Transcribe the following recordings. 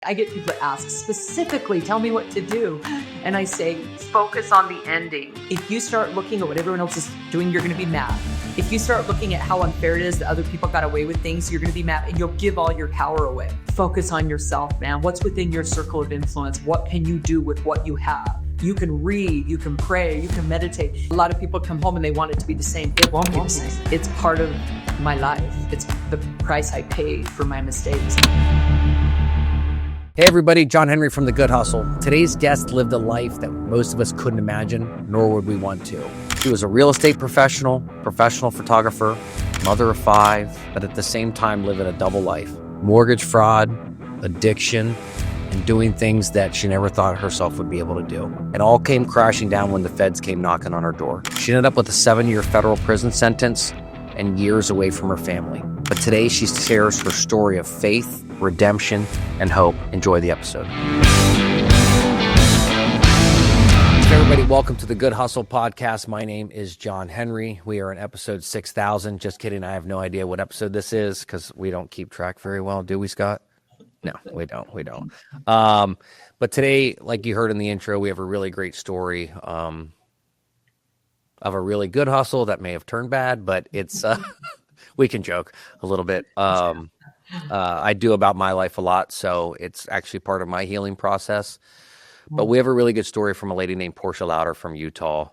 I get people that ask specifically, tell me what to do. And I say, focus on the ending. If you start looking at what everyone else is doing, you're going to be mad. If you start looking at how unfair it is that other people got away with things, you're going to be mad and you'll give all your power away. Focus on yourself, man. What's within your circle of influence? What can you do with what you have? You can read, you can pray, you can meditate. A lot of people come home and they want it to be the same. It won't be the same. It's part of my life. It's the price I paid for my mistakes. Hey everybody, John Henry from The Good Hustle. Today's guest lived a life that most of us couldn't imagine, nor would we want to. She was a real estate professional photographer, mother of 5, but at the same time living a double life. Mortgage fraud, addiction, and doing things that she never thought herself would be able to do. It all came crashing down when the feds came knocking on her door. She ended up with a 7-year federal prison sentence and years away from her family. But today she shares her story of faith, redemption, and hope. Enjoy the episode. Everybody, welcome to the Good Hustle podcast. My name is John Henry. We are in episode 6,000. Just kidding. I have no idea what episode this is because we don't keep track very well. Do we, Scott? No, we don't. But today, like you heard in the intro, we have a really great story of a really good hustle that may have turned bad, but it's we can joke a little bit. I do about my life a lot, so it's actually part of my healing process. But we have a really good story from a lady named Portia Louder from Utah.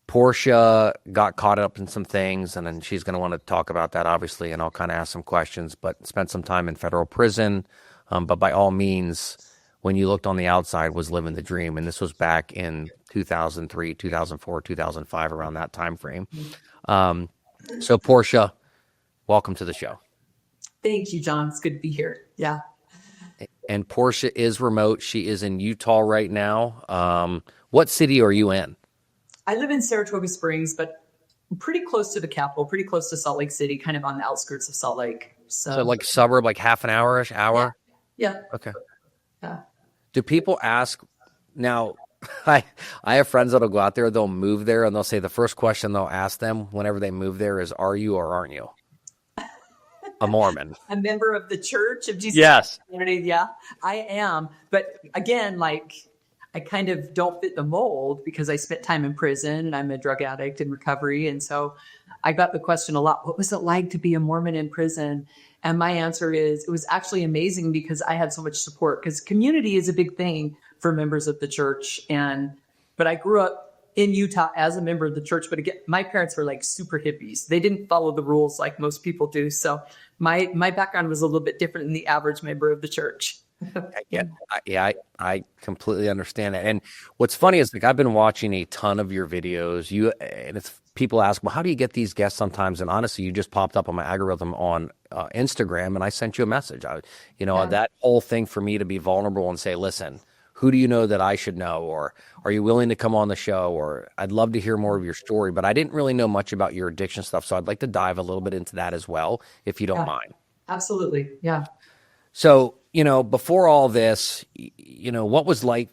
Portia got caught up in some things, and then she's going to want to talk about that, obviously, and I'll kind of ask some questions, but spent some time in federal prison. But by all means, when you looked on the outside, was living the dream. And this was back in 2003, 2004, 2005, around that time frame. So Portia, welcome to the show. Thank you, John. It's good to be here. Yeah. And Portia is remote. She is in Utah right now. What city are you in? I live in Saratoga Springs, but pretty close to the capital, pretty close to Salt Lake City, kind of on the outskirts of Salt Lake. So like suburb, like half an hour-ish, hour? Yeah. Okay. Yeah. Do people ask now? I have friends that'll go out there, they'll move there, and they'll say the first question they'll ask them whenever they move there is, "Are you or aren't you a Mormon?" A member of the Church of Jesus Yes. Community. Yeah, I am. But again, like I kind of don't fit the mold because I spent time in prison and I'm a drug addict in recovery. And so I got the question a lot, what was it like to be a Mormon in prison? And my answer is it was actually amazing because I had so much support, because community is a big thing for members of the church. But I grew up in Utah as a member of the church. But again, my parents were like super hippies. They didn't follow the rules like most people do. So my background was a little bit different than the average member of the church. I completely understand that. And what's funny is, like, I've been watching a ton of your videos. And it's people ask, well, how do you get these guests sometimes? And honestly, you just popped up on my algorithm on Instagram, and I sent you a message. That whole thing for me to be vulnerable and say, listen, who do you know that I should know? Or are you willing to come on the show? Or I'd love to hear more of your story, but I didn't really know much about your addiction stuff. So I'd like to dive a little bit into that as well, if you don't mind. Absolutely. Yeah. So, before all this, what was like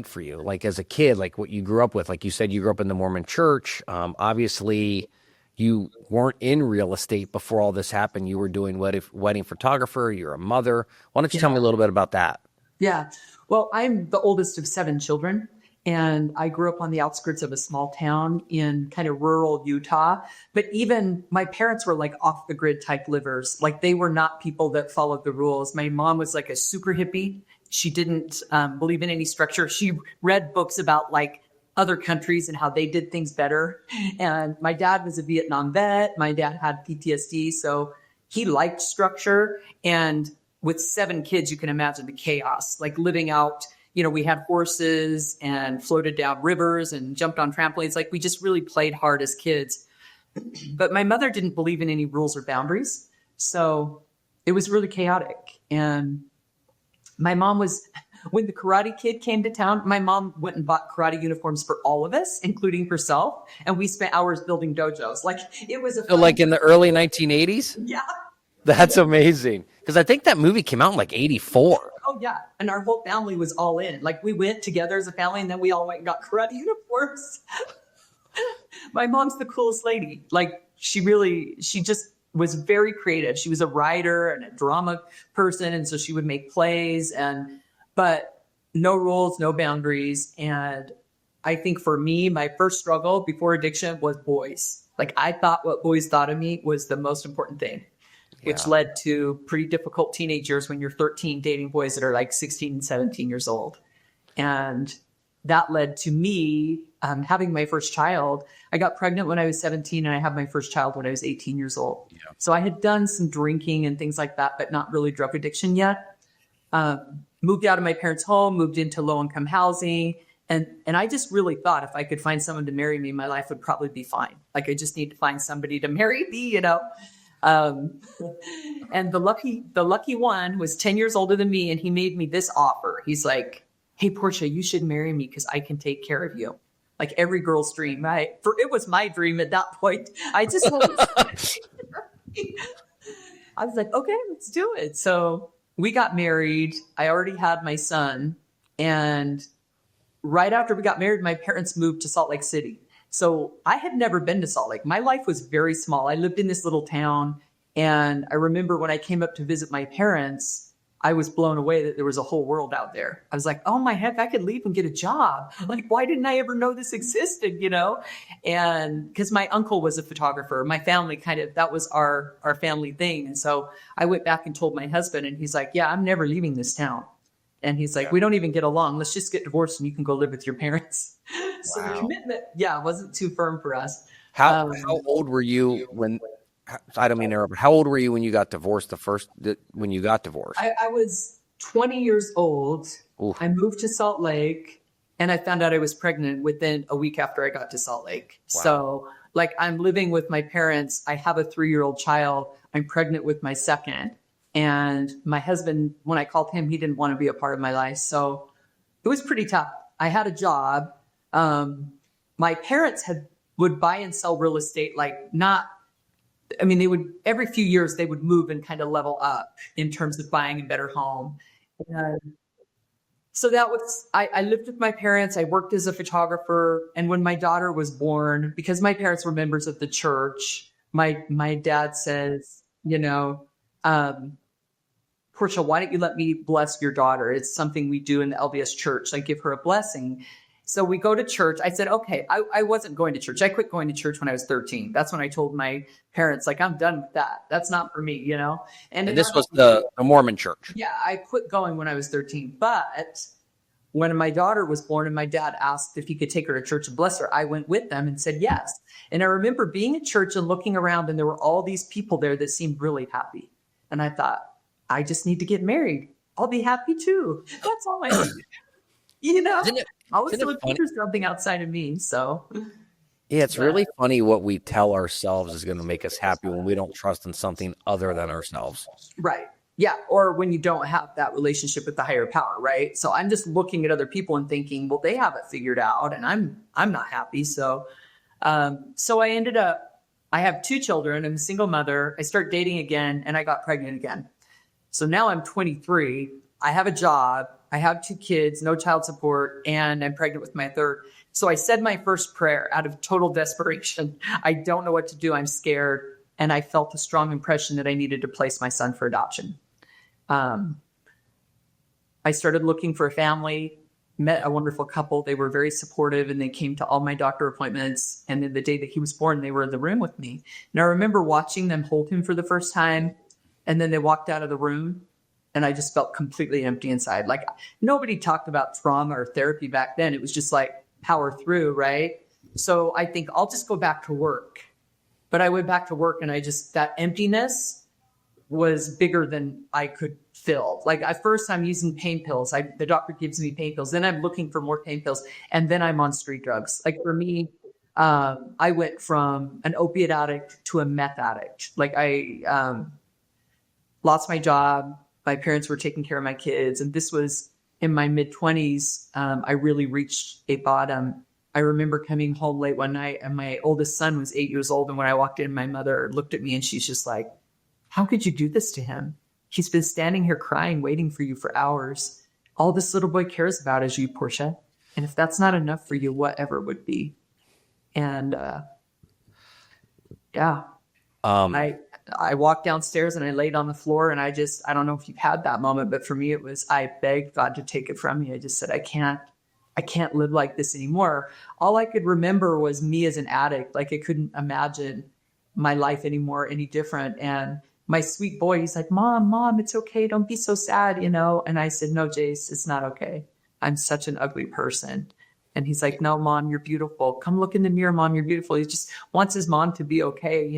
for you, like as a kid, like what you grew up with? Like you said, you grew up in the Mormon church. Obviously you weren't in real estate before all this happened. You were doing wedding photographer. You're a mother. Why don't you tell me a little bit about that? Yeah. Well, I'm the oldest of 7 children, and I grew up on the outskirts of a small town in kind of rural Utah. But even my parents were like off the grid type livers. Like they were not people that followed the rules. My mom was like a super hippie. She didn't believe in any structure. She read books about like other countries and how they did things better. And my dad was a Vietnam vet. My dad had PTSD. So he liked structure. And with 7 kids, you can imagine the chaos, like living out. We had horses and floated down rivers and jumped on trampolines. Like we just really played hard as kids. But my mother didn't believe in any rules or boundaries. So it was really chaotic. And my mom when the Karate Kid came to town, my mom went and bought karate uniforms for all of us, including herself. And we spent hours building dojos. Like it was like in the early 1980s? Yeah. That's amazing. Because I think that movie came out in like 84. Oh, yeah. And our whole family was all in. Like we went together as a family, and then we all went and got karate uniforms. My mom's the coolest lady. Like she just was very creative. She was a writer and a drama person. And so she would make plays but no rules, no boundaries. And I think for me, my first struggle before addiction was boys. Like I thought what boys thought of me was the most important thing, which led to pretty difficult teenage years when you're 13 dating boys that are like 16 and 17 years old. And that led to me having my first child. I got pregnant when I was 17 and I had my first child when I was 18 years old. Yeah. So I had done some drinking and things like that, but not really drug addiction yet. Moved out of my parents' home, moved into low-income housing. And I just really thought if I could find someone to marry me, my life would probably be fine. Like I just need to find somebody to marry me, you know? And the lucky one was 10 years older than me. And he made me this offer. He's like, hey, Portia, you should marry me because I can take care of you. Like every girl's dream, right? It was my dream at that point. I just wanted I was like, okay, let's do it. So we got married. I already had my son. And right after we got married, my parents moved to Salt Lake City. So I had never been to Salt Lake. My life was very small. I lived in this little town. And I remember when I came up to visit my parents, I was blown away that there was a whole world out there. I was like, oh my heck, I could leave and get a job. Like, why didn't I ever know this existed, you know? And because my uncle was a photographer, my family that was our family thing. And so I went back and told my husband and he's like, yeah, I'm never leaving this town. And he's like, we don't even get along. Let's just get divorced and you can go live with your parents. Wow. So the commitment, wasn't too firm for us. How old were you when... I don't mean to interrupt. How old were you when you got divorced? When you got divorced? I was 20 years old. Oof. I moved to Salt Lake and I found out I was pregnant within a week after I got to Salt Lake. Wow. So like I'm living with my parents. I have a 3-year-old child. I'm pregnant with my second. And my husband, when I called him, he didn't want to be a part of my life. So it was pretty tough. I had a job. My parents would buy and sell real estate, they would, every few years they would move and kind of level up in terms of buying a better home. And so that was, I lived with my parents. I worked as a photographer. And when my daughter was born, because my parents were members of the church, my dad says, Portia, why don't you let me bless your daughter? It's something we do in the LDS church. I give her a blessing. So we go to church. I said, okay, I wasn't going to church. I quit going to church when I was 13. That's when I told my parents, like, I'm done with that. That's not for me, you know? And this was the Mormon church. Yeah, I quit going when I was 13. But when my daughter was born and my dad asked if he could take her to church and bless her, I went with them and said yes. And I remember being at church and looking around and there were all these people there that seemed really happy. And I thought, I just need to get married. I'll be happy too. That's all I need. You know? Always look there's something outside of me. So yeah, it's really funny what we tell ourselves is going to make us happy when we don't trust in something other than ourselves. Right. Yeah. Or when you don't have that relationship with the higher power. Right. So I'm just looking at other people and thinking, well, they have it figured out and I'm not happy. So I ended up, I have 2 children. I'm a single mother. I start dating again and I got pregnant again. So now I'm 23. I have a job. I have 2 kids, no child support, and I'm pregnant with my third. So I said my first prayer out of total desperation. I don't know what to do. I'm scared. And I felt a strong impression that I needed to place my son for adoption. I started looking for a family, met a wonderful couple. They were very supportive and they came to all my doctor appointments. And then the day that he was born, they were in the room with me. And I remember watching them hold him for the first time. And then they walked out of the room. And I just felt completely empty inside. Like nobody talked about trauma or therapy back then. It was just like power through, right? So I think I'll just go back to work. But I went back to work and that emptiness was bigger than I could fill. Like at first I'm using pain pills. The doctor gives me pain pills. Then I'm looking for more pain pills. And then I'm on street drugs. Like for me, I went from an opiate addict to a meth addict. Like I lost my job. My parents were taking care of my kids. And this was in my mid-20s. I really reached a bottom. I remember coming home late one night and my oldest son was 8 years old. And when I walked in, my mother looked at me and she's just like, how could you do this to him? He's been standing here crying, waiting for you for hours. All this little boy cares about is you, Portia. And if that's not enough for you, whatever would be. And I I walked downstairs and I laid on the floor, and I don't know if you've had that moment, but for me, it was, I begged God to take it from me. I just said, I can't live like this anymore. All I could remember was me as an addict. Like, I couldn't imagine my life anymore, any different. And my sweet boy, he's like, Mom, it's okay. Don't be so sad, And I said, no, Jace, it's not okay. I'm such an ugly person. And he's like, no, Mom, you're beautiful. Come look in the mirror, Mom, you're beautiful. He just wants his mom to be okay,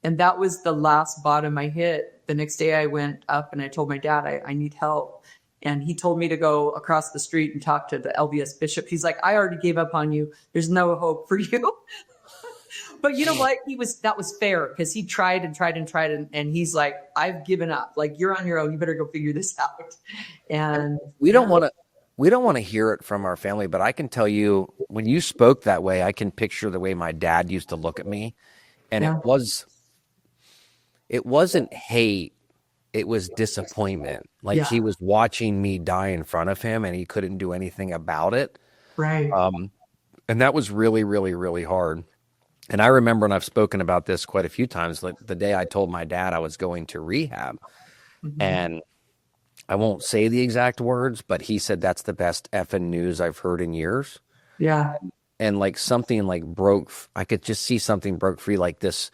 And that was the last bottom I hit. The next day I went up and I told my dad, I need help. And he told me to go across the street and talk to the LDS bishop. He's like, I already gave up on you. There's no hope for you. But you know what? That was fair, because he tried and tried and tried. And he's like, I've given up. Like, you're on your own. You better go figure this out. And we don't want to hear it from our family, but I can tell you, when you spoke that way, I can picture the way my dad used to look at me. And it wasn't hate. It was disappointment. Like, he was watching me die in front of him and he couldn't do anything about it. Right. And that was really, really, really hard. And I remember, and I've spoken about this quite a few times, like the day I told my dad I was going to rehab, and I won't say the exact words, but he said, that's the best effing news I've heard in years. Yeah. And like something like I could just see something broke free, like this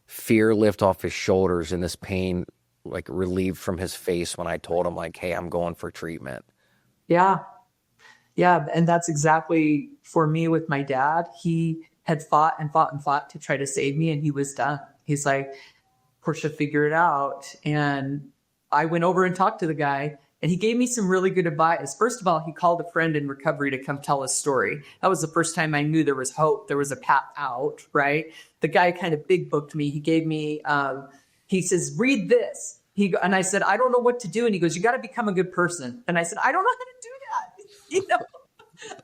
fear lift off his shoulders and this pain like relieved from his face when I told him, like, hey, I'm going for treatment. Yeah. Yeah. And that's exactly for me with my dad. He had fought and fought and fought to try to save me, and he was done. He's like, Portia, figure it out. And I went over and talked to the guy, and he gave me some really good advice. First of all, he called a friend in recovery to come tell his story. That was the first time I knew there was hope. There was a path out, right? The guy kind of big booked me. He gave me, he says, read this. And I said, I don't know what to do. And he goes, you got to become a good person. And I said, I don't know how to do that.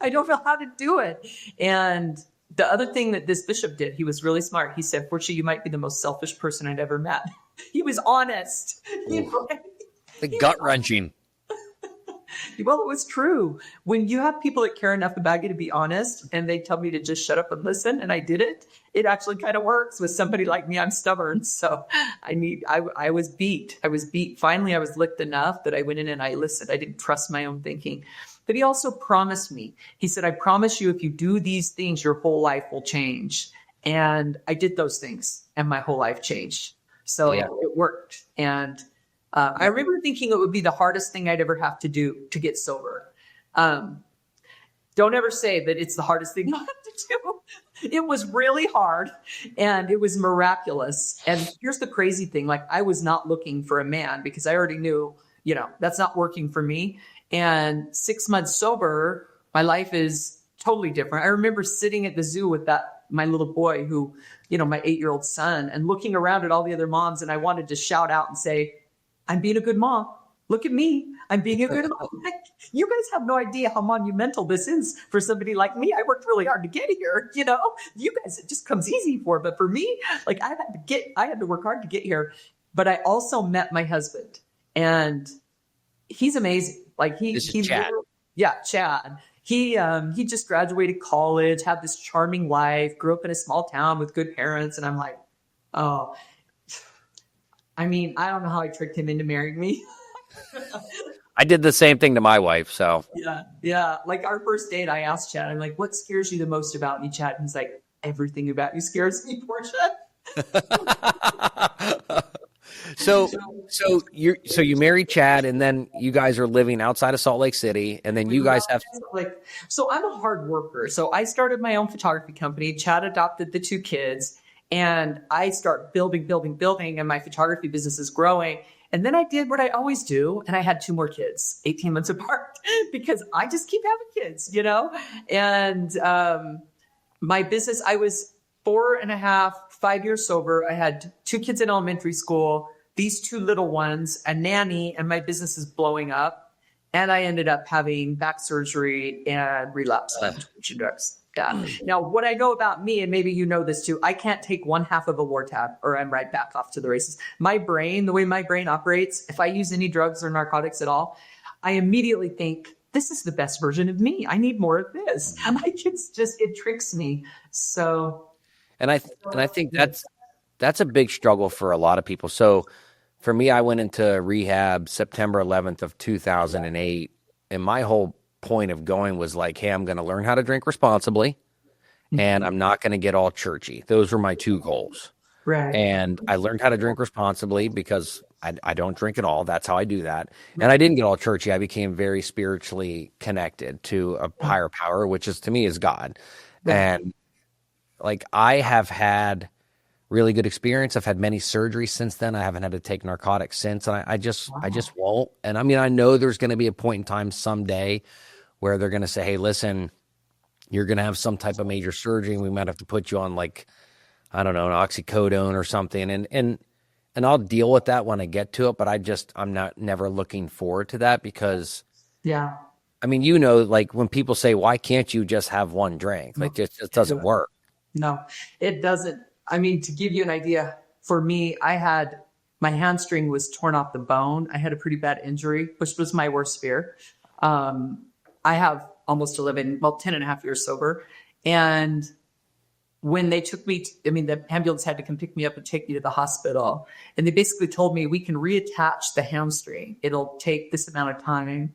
I don't know how to do it. And the other thing that this bishop did, he was really smart. He said, Portia, you might be the most selfish person I'd ever met. He was honest. The gut-wrenching. Well, it was true. When you have people that care enough about you to be honest, and they tell me to just shut up and listen, and I did it, it actually kind of works. With somebody like me, I'm stubborn. So I was beat. Finally, I was licked enough that I went in and I listened. I didn't trust my own thinking. But he also promised me, he said, I promise you, if you do these things, your whole life will change. And I did those things, and my whole life changed. So it worked. And I remember thinking it would be the hardest thing I'd ever have to do to get sober. Don't ever say that it's the hardest thing you have to do. It was really hard, and it was miraculous. And here's the crazy thing. Like, I was not looking for a man, because I already knew, that's not working for me. And 6 months sober, my life is totally different. I remember sitting at the zoo with my little boy who, my 8-year-old son, and looking around at all the other moms. And I wanted to shout out and say, I'm being a good mom. Look at me. I'm being a good mom. You guys have no idea how monumental this is for somebody like me. I worked really hard to get here. You guys, it just comes easy for. But for me, like, I had to work hard to get here. But I also met my husband, and he's amazing. Like, he's Chad. Chad. He just graduated college, had this charming life, grew up in a small town with good parents. And I'm like, oh, I mean, I don't know how I tricked him into marrying me. I did the same thing to my wife. So yeah. Like, our first date, I asked Chad, I'm like, what scares you the most about me, Chad? And he's like, everything about you scares me, Portia. So you married Chad, and then you guys are living outside of Salt Lake City, and then you guys have. So I'm a hard worker. So I started my own photography company. Chad adopted the 2 kids, and I start building, and my photography business is growing. And then I did what I always do, and I had 2 more kids, 18 months apart, because I just keep having kids, And my business, I was 4.5, 5 years sober. I had 2 kids in elementary school, these 2 little ones, a nanny, and my business is blowing up. And I ended up having back surgery and relapse on prescription drugs. Yeah. Now, what I know about me, and maybe you know this too, I can't take 1/2 of a war tab, or I'm right back off to the races. My brain, the way my brain operates, if I use any drugs or narcotics at all, I immediately think, this is the best version of me. I need more of this. And it tricks me. So. And I think that's a big struggle for a lot of people. So for me, I went into rehab September 11th of 2008. And my whole point of going was like, hey, I'm going to learn how to drink responsibly and I'm not going to get all churchy. Those were my two goals. Right. And I learned how to drink responsibly because I don't drink at all. That's how I do that. And I didn't get all churchy. I became very spiritually connected to a higher power, which is to me is God. And like I have had really good experience. I've had many surgeries since then. I haven't had to take narcotics since. And I just won't. And I mean, I know there's going to be a point in time someday where they're going to say, hey, listen, you're going to have some type of major surgery. And we might have to put you on like, I don't know, an oxycodone or something. And I'll deal with that when I get to it. But I'm never looking forward to that because, I mean, you know, like when people say, why can't you just have one drink? Like it doesn't work. No, it doesn't. I mean, to give you an idea, for me, my hamstring was torn off the bone. I had a pretty bad injury, which was my worst fear. I have almost 10 and a half years sober. And when they took me, the ambulance had to come pick me up and take me to the hospital. And they basically told me, we can reattach the hamstring. It'll take this amount of time,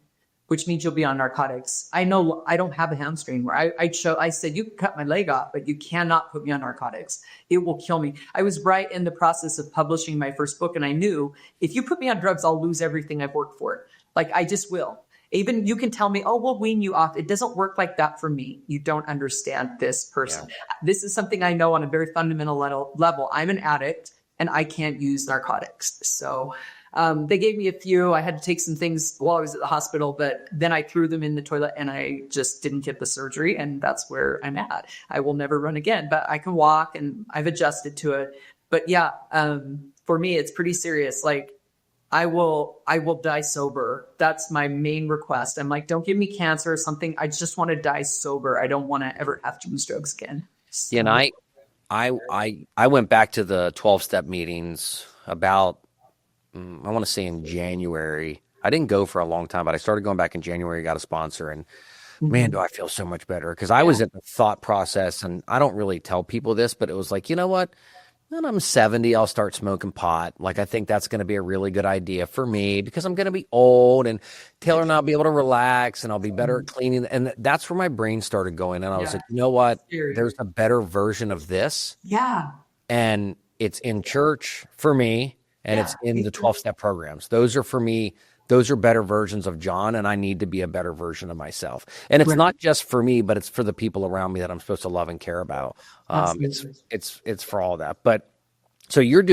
which means you'll be on narcotics. I know I don't have a hamstring where I said, you can cut my leg off, but you cannot put me on narcotics. It will kill me. I was right in the process of publishing my first book. And I knew if you put me on drugs, I'll lose everything I've worked for. Like I just will. Even you can tell me, oh, we'll wean you off. It doesn't work like that for me. You don't understand this person. Yeah. This is something I know on a very fundamental level. I'm an addict and I can't use narcotics. So they gave me a few. I had to take some things while I was at the hospital, but then I threw them in the toilet and I just didn't get the surgery. And that's where I'm at. I will never run again, but I can walk and I've adjusted to it. But yeah, for me, it's pretty serious. Like I will die sober. That's my main request. I'm like, don't give me cancer or something. I just want to die sober. I don't want to ever have to use drugs again. So. Yeah, and I went back to the 12-step meetings about, I want to say in January. I didn't go for a long time, but I started going back in January, got a sponsor, and man, do I feel so much better. Because I was in the thought process, and I don't really tell people this, but it was like, you know what? When I'm 70, I'll start smoking pot. Like, I think that's going to be a really good idea for me because I'm going to be old and Taylor and I'll be able to relax and I'll be better at cleaning. And that's where my brain started going. And I was like, you know what? There's a better version of this. Yeah. And it's in church for me and it's in the 12-step programs. Those are for me. Those are better versions of John, and I need to be a better version of myself. And it's not just for me, but it's for the people around me that I'm supposed to love and care about. It's for all that. But so you're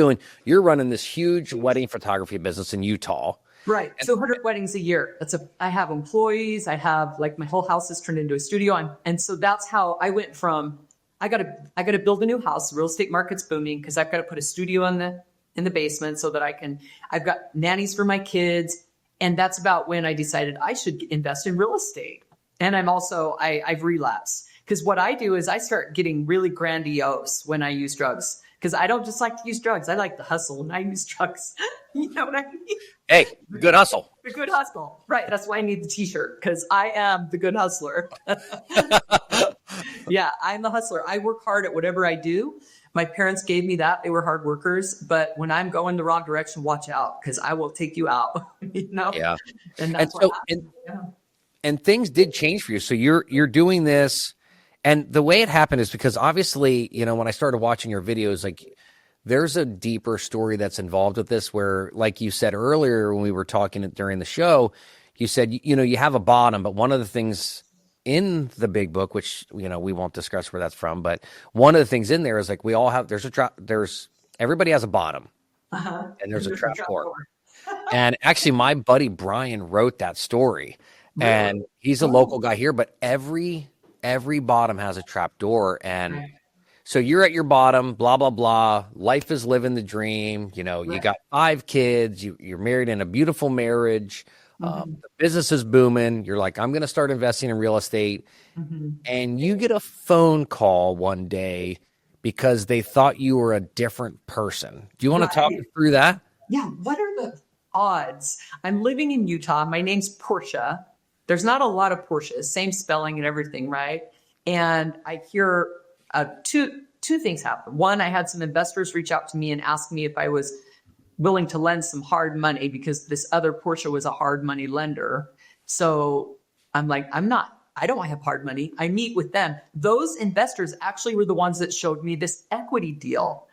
running this huge wedding photography business in Utah. Right. So 100 weddings a year. I have employees. I have like my whole house is turned into a studio. And so that's how I went from, I got to build a new house. Real estate market's booming because I've got to put a studio in the basement so that I've got nannies for my kids. And that's about when I decided I should invest in real estate. And I've relapsed because what I do is I start getting really grandiose when I use drugs because I don't just like to use drugs. I like the hustle when I use drugs. You know what I mean? Hey, good hustle. The good hustle. Right. That's why I need the t-shirt because I am the good hustler. Yeah, I'm the hustler. I work hard at whatever I do. My parents gave me that. They were hard workers. But when I'm going the wrong direction, watch out because I will take you out. You know? Yeah. And that's what happens. And things did change for you. So you're doing this. And the way it happened is because obviously, you know, when I started watching your videos, like there's a deeper story that's involved with this where, like you said earlier when we were talking during the show, you said, you know, you have a bottom, but one of the things in the big book, which, you know, we won't discuss where that's from, but one of the things in there is like we all have, everybody has a bottom and there's a trap door. And actually my buddy Brian wrote that story and he's a local guy here, but every bottom has a trap door. And so you're at your bottom, blah, blah, blah. Life is living the dream. You know, you got 5 kids, you're married in a beautiful marriage. The business is booming. You're like, I'm going to start investing in real estate. And you get a phone call one day because they thought you were a different person. Do you want to talk me through that? Yeah. What are the odds? I'm living in Utah. My name's Portia. There's not a lot of Portias, same spelling and everything, right? And I hear two things happened. One, I had some investors reach out to me and ask me if I was willing to lend some hard money because this other Portia was a hard money lender. So I'm like, I don't have hard money. I meet with them. Those investors actually were the ones that showed me this equity deal,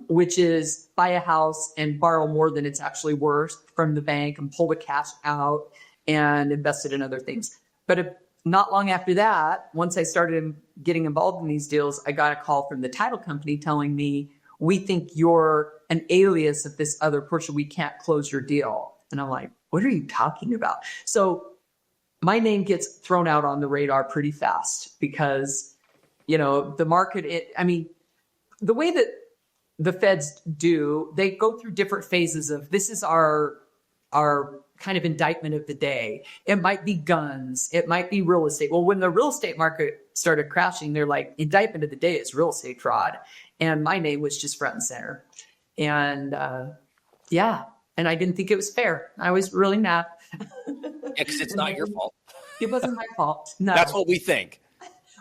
which is buy a house and borrow more than it's actually worth from the bank and pull the cash out and invest it in other things. But not long after that, once I started getting involved in these deals, I got a call from the title company telling me, we think you're an alias of this other Portia. We can't close your deal. And I'm like, what are you talking about? So my name gets thrown out on the radar pretty fast because, the market, the way that the feds do, they go through different phases of this is our kind of indictment of the day. It might be guns. It might be real estate. Well, when the real estate market started crashing, they're like, indictment of the day is real estate fraud. And my name was just front and center. And and I didn't think it was fair. I was really mad. Yeah, because it's not your fault. It wasn't my fault. No. That's what we think.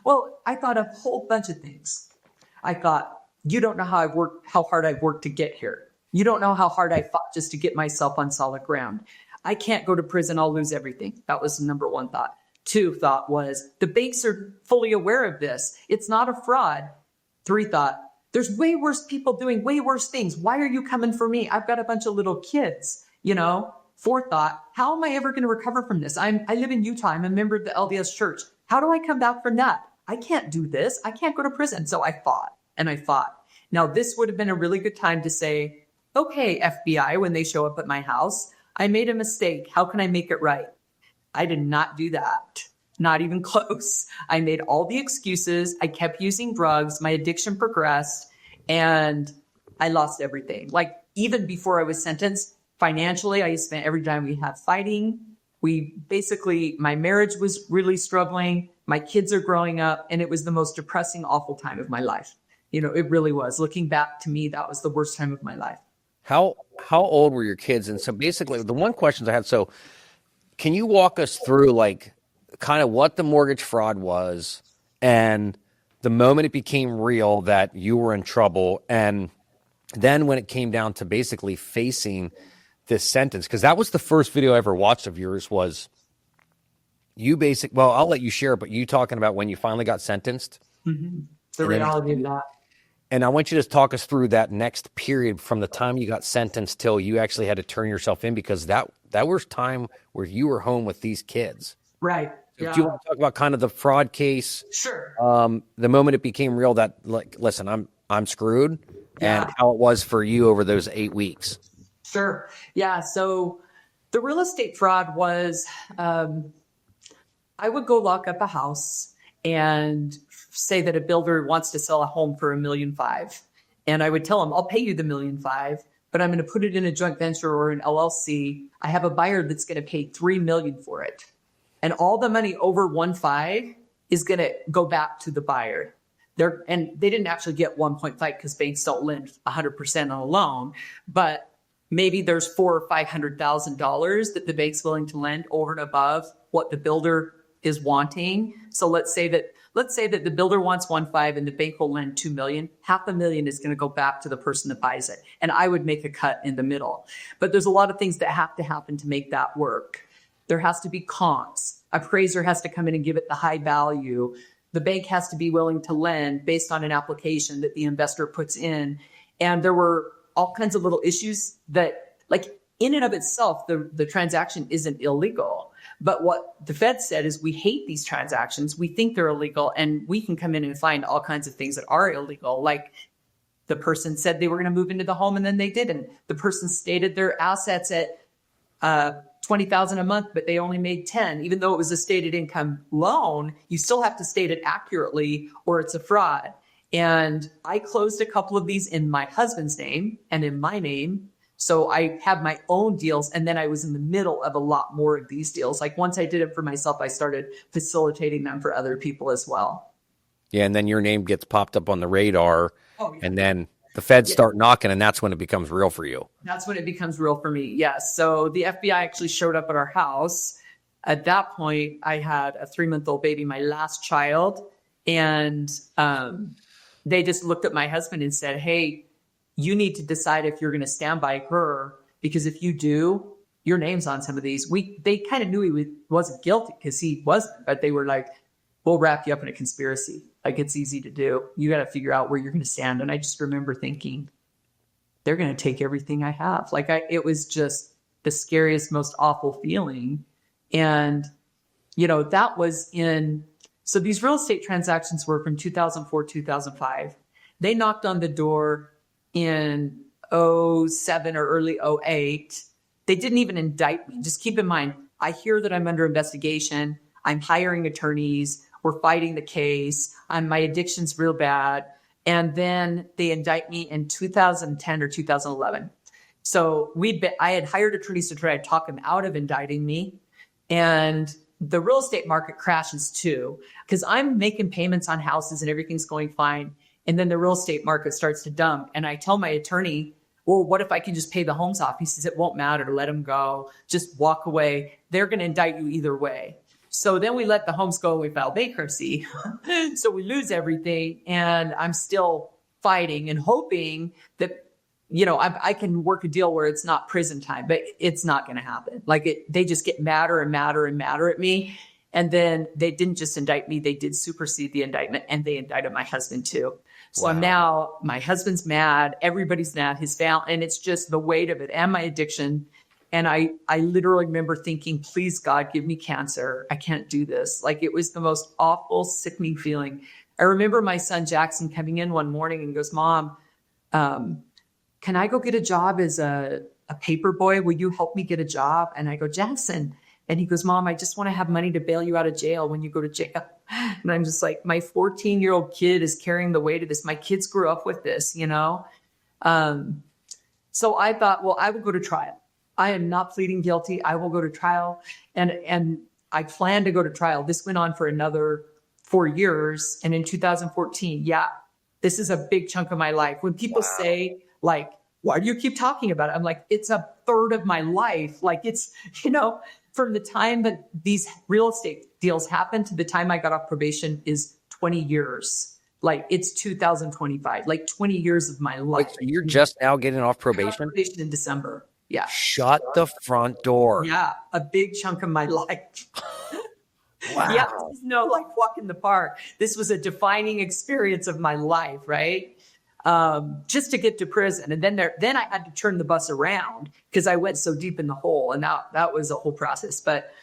Well, I thought a whole bunch of things. I thought, you don't know how hard I've worked to get here. You don't know how hard I fought just to get myself on solid ground. I can't go to prison. I'll lose everything. That was the number one thought. Two thought was, the banks are fully aware of this. It's not a fraud. Three thought, there's way worse people doing way worse things. Why are you coming for me? I've got a bunch of little kids, Fourth thought, how am I ever going to recover from this? I live in Utah. I'm a member of the LDS church. How do I come back from that? I can't do this. I can't go to prison. So I fought and I fought. Now, this would have been a really good time to say, okay, FBI, when they show up at my house, I made a mistake. How can I make it right? I did not do that. Not even close. I made all the excuses. I kept using drugs. My addiction progressed and I lost everything. Like even before I was sentenced, financially, I spent every time we had fighting. My marriage was really struggling. My kids are growing up and it was the most depressing, awful time of my life. It really was. Looking back to me, that was the worst time of my life. How old were your kids? And so basically the one question I had, so can you walk us through like kind of what the mortgage fraud was and the moment it became real that you were in trouble, and then when it came down to basically facing this sentence, because that was the first video I ever watched of yours, was you well, I'll let you share, but you talking about when you finally got sentenced. Mm-hmm. The reality of that. And I want you to talk us through that next period from the time you got sentenced till you actually had to turn yourself in, because that was time where you were home with these kids. Right. Yeah. Do you want to talk about kind of the fraud case? Sure. The moment it became real that, like, listen, I'm screwed, and how it was for you over those 8 weeks. Sure. Yeah. So the real estate fraud was, I would go lock up a house and say that a builder wants to sell a home for $1.5 million. And I would tell him, I'll pay you the $1.5 million, but I'm going to put it in a joint venture or an LLC. I have a buyer that's going to pay $3 million for it. And all the money over 1.5 is going to go back to the buyer. And they didn't actually get 1.5 because banks don't lend 100% on a loan, but maybe there's $400,000 or $500,000 that the bank's willing to lend over and above what the builder is wanting. So let's say that the builder wants 1.5 and the bank will lend $2 million. $500,000 is going to go back to the person that buys it, and I would make a cut in the middle. But there's a lot of things that have to happen to make that work. There has to be comps. Appraiser has to come in and give it the high value. The bank has to be willing to lend based on an application that the investor puts in. And there were all kinds of little issues that, like, in and of itself, the transaction isn't illegal. But what the Fed said is, we hate these transactions. We think they're illegal, and we can come in and find all kinds of things that are illegal. Like the person said they were going to move into the home and then they didn't. The person stated their assets at $20,000 a month, but they only made 10. Even though it was a stated income loan, you still have to state it accurately or it's a fraud. And I closed a couple of these in my husband's name and in my name. So I have my own deals. And then I was in the middle of a lot more of these deals. Like once I did it for myself, I started facilitating them for other people as well. Yeah. And then your name gets popped up on the radar. Oh, yeah. And then the feds start knocking, and that's when it becomes real for you. That's when it becomes real for me. Yes. So the FBI actually showed up at our house. At that point, I had a 3-month-old baby, my last child. And they just looked at my husband and said, hey, you need to decide if you're going to stand by her, because if you do, your name's on some of these. They kind of knew he wasn't guilty because he wasn't, but they were like, we'll wrap you up in a conspiracy. Like, it's easy to do. You got to figure out where you're going to stand. And I just remember thinking, they're going to take everything I have. Like, it was just the scariest, most awful feeling. And, that was so these real estate transactions were from 2004, 2005. They knocked on the door in 07 or early 08. They didn't even indict me. Just keep in mind, I hear that I'm under investigation. I'm hiring attorneys. We're fighting the case. My addiction's real bad. And then they indict me in 2010 or 2011. So I had hired attorneys to try to talk him out of indicting me. And the real estate market crashes too, because I'm making payments on houses and everything's going fine. And then the real estate market starts to dump. And I tell my attorney, well, what if I can just pay the homes off? He says, it won't matter. Let them go. Just walk away. They're going to indict you either way. So then we let the homes go and we file bankruptcy. So we lose everything. And I'm still fighting and hoping that, I can work a deal where it's not prison time, but it's not going to happen. Like, they just get madder and madder and madder at me. And then they didn't just indict me. They did supersede the indictment, and they indicted my husband too. So wow. Now my husband's mad. Everybody's mad. His family, and it's just the weight of it and my addiction. And I literally remember thinking, please God, give me cancer. I can't do this. Like, it was the most awful, sickening feeling. I remember my son Jackson coming in one morning and goes, Mom, can I go get a job as a paper boy? Will you help me get a job? And I go, Jackson. And he goes, Mom, I just want to have money to bail you out of jail when you go to jail. And I'm just like, my 14-year-old kid is carrying the weight of this. My kids grew up with this, So I thought, well, I will go to trial. I am not pleading guilty. I will go to trial. And I plan to go to trial. This went on for another 4 years. And in 2014, this is a big chunk of my life. When people say, like, why do you keep talking about it? I'm like, it's a third of my life. Like, it's, from the time that these real estate deals happened to the time I got off probation is 20 years. Like, it's 2025, like 20 years of my life. Wait, so you're just now getting off probation? I got off probation in December. Yeah. Shut the front door. Yeah. A big chunk of my life. Wow. Yeah. This is no like walk in the park. This was a defining experience of my life. Right. Just to get to prison. And then I had to turn the bus around because I went so deep in the hole, and that was a whole process. But,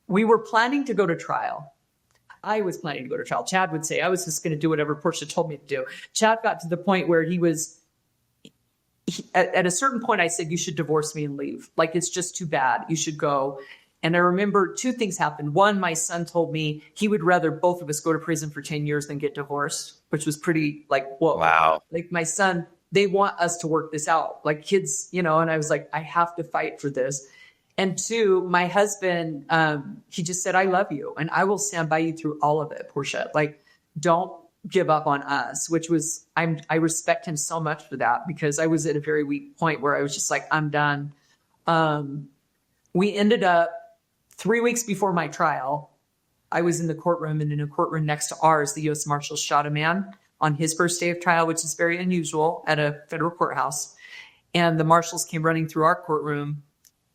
we were planning to go to trial. I was planning to go to trial. Chad would say, I was just going to do whatever Portia told me to do. Chad got to the point where at a certain point, I said, you should divorce me and leave. Like, it's just too bad. You should go. And I remember two things happened. One, my son told me he would rather both of us go to prison for 10 years than get divorced, which was pretty like, whoa. Wow. Like, my son, they want us to work this out. Like, kids, and I was like, I have to fight for this. And two, my husband, he just said, I love you and I will stand by you through all of it, Portia. Like, don't give up on us, which was, I respect him so much for that, because I was at a very weak point where I was just like, I'm done. We ended up 3 weeks before my trial. I was in the courtroom, and in a courtroom next to ours, the U.S. Marshal shot a man on his first day of trial, which is very unusual at a federal courthouse. And the marshals came running through our courtroom.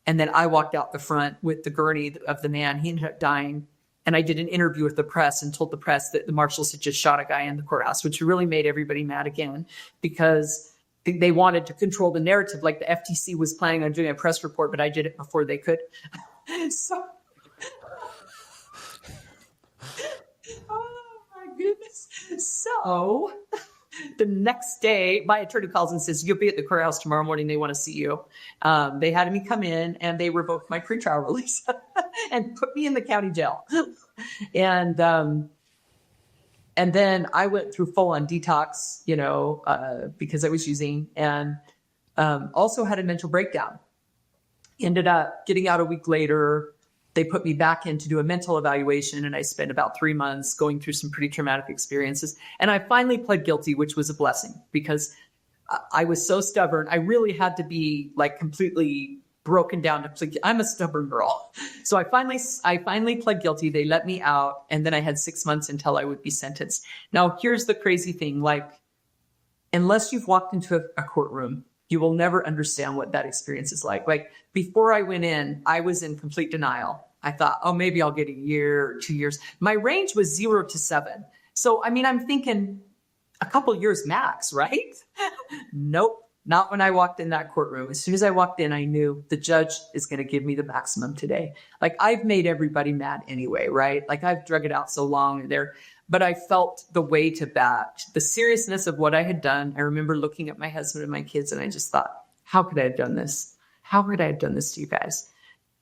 And then I walked out the front with the gurney of the man. He ended up dying. And I did an interview with the press and told the press that the marshals had just shot a guy in the courthouse, which really made everybody mad again, because they wanted to control the narrative. Like, the FTC was planning on doing a press report, but I did it before they could. So, oh my goodness. So the next day, my attorney calls and says, you'll be at the courthouse tomorrow morning. They want to see you. They had me come in, and they revoked my pretrial release and put me in the county jail. And then I went through full on detox, because I was using, and also had a mental breakdown. Ended up getting out a week later. They put me back in to do a mental evaluation, and I spent about 3 months going through some pretty traumatic experiences. And I finally pled guilty, which was a blessing, because I was so stubborn. I really had to be like completely broken down to plead. I'm a stubborn girl. So I finally pled guilty. They let me out. And then I had 6 months until I would be sentenced. Now, here's the crazy thing. Like, unless you've walked into a courtroom, you will never understand what that experience is like. Like, before I went in, I was in complete denial. I thought, oh, maybe I'll get a year or 2 years. My range was 0 to 7. So, I mean, I'm thinking a couple years max, right? Nope. Not when I walked in that courtroom. As soon as I walked in, I knew the judge is going to give me the maximum today. Like, I've made everybody mad anyway, right? Like, I've drug it out so long there, but I felt the weight of that, the seriousness of what I had done. I remember looking at my husband and my kids, and I just thought, how could I have done this? How could I have done this to you guys?